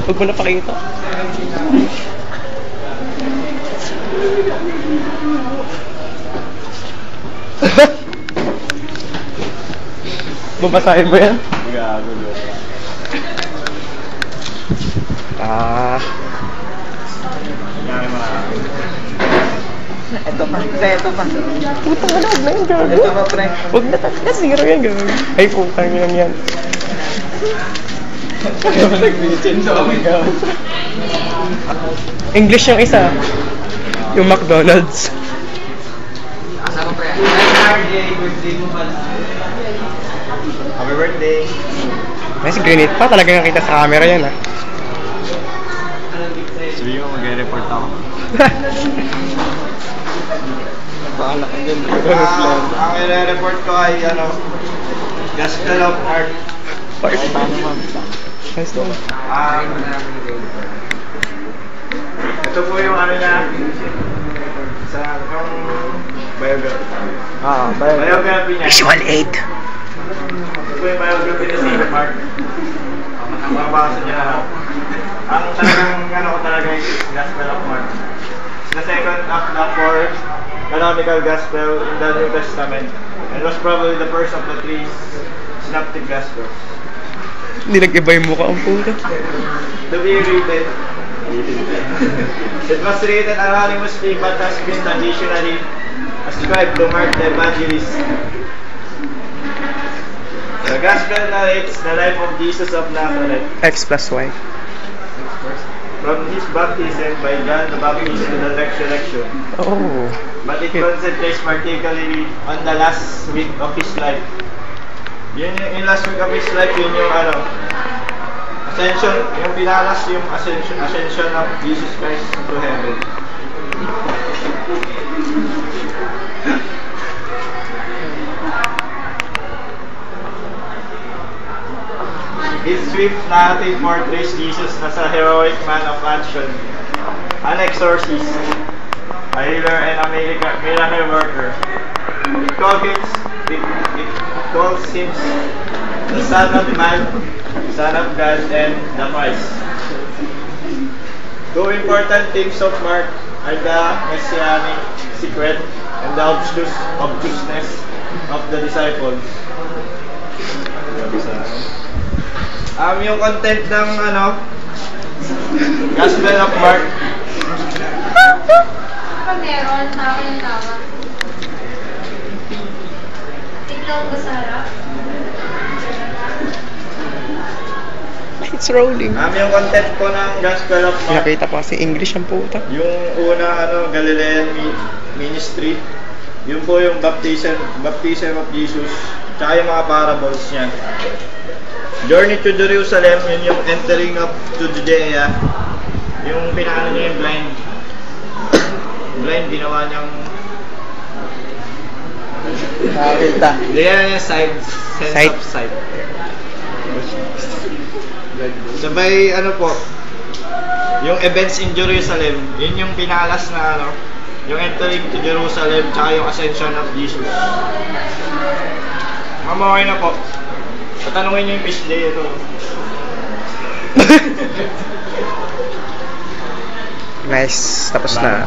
Huwag mo na pakita. Babasahin mo yan? Gago doon. Ito pa. Ito pa. Putang ano, huwag na yung gago. Ito pa, pre. Huwag na talaga, zero yan gago. Ay, putang yun yan. English yung isa. Yung McDonald's. Asa ko, pre? Happy birthday mo pala. Happy birthday. Ay, si Grenade pa. Talaga nakita sa camera yan, ha. Sabi mo, mag-report ako. Bahala ka dyan. Ang i-report ko ay, Gospel of Art. Part. Nice one. Ito po yung niya. Sa yung biography. Biography niya. Visual aid. Ito po yung biography ni St. Mark. Ang mabasa niya lahat. Ang talagang ko talaga yung Gospel of Mark. The second of the four canonical Gospel in the New Testament. And was probably the first of the three synoptic Gospels. Hindi nag-iba yung mukha ang puta. To be written. It was written anonymously but has been traditionally ascribed to Mark the Evangelist. The Gospel narrates the life of Jesus of Nazareth. X plus Y. From his baptism by John the Baptist to the resurrection. Oh. But it concentrates particularly on the last week of his life. Yun yung last week of his life, yun yung ascension, yung pinalas yung ascension of Jesus Christ to heaven. His swift narrative portrays Jesus as a heroic man of action, an exorcist, a healer and a miracle worker. It calls him the Son of Man, Son of God, and the Christ. Two important themes of Mark are the messianic secret and the obtuseness of the disciples. Yung content ng Gospel of Mark. Pag meron, tama yung tama. Tignan ko sa harap. It's rolling. Yung content ko ng Gospel of Mark. Nakita ko kasi English ang puta. Yung unang Galilean ministry. Yun po yung baptism of Jesus. Tsaka yung mga parables niya. Journey to Jerusalem, yun yung entering up to Judea. Yung pinakano niya yung blind. Blind, ginawa niyang Nakakita. ginawa niya sense Sight. of sight. Sabay po, yung events in Jerusalem, yun yung pinalas na yung entering to Jerusalem tsaka yung ascension of Jesus. Okay na po. Tatanungin niyo yung fish day ito. Nice. Tapos na.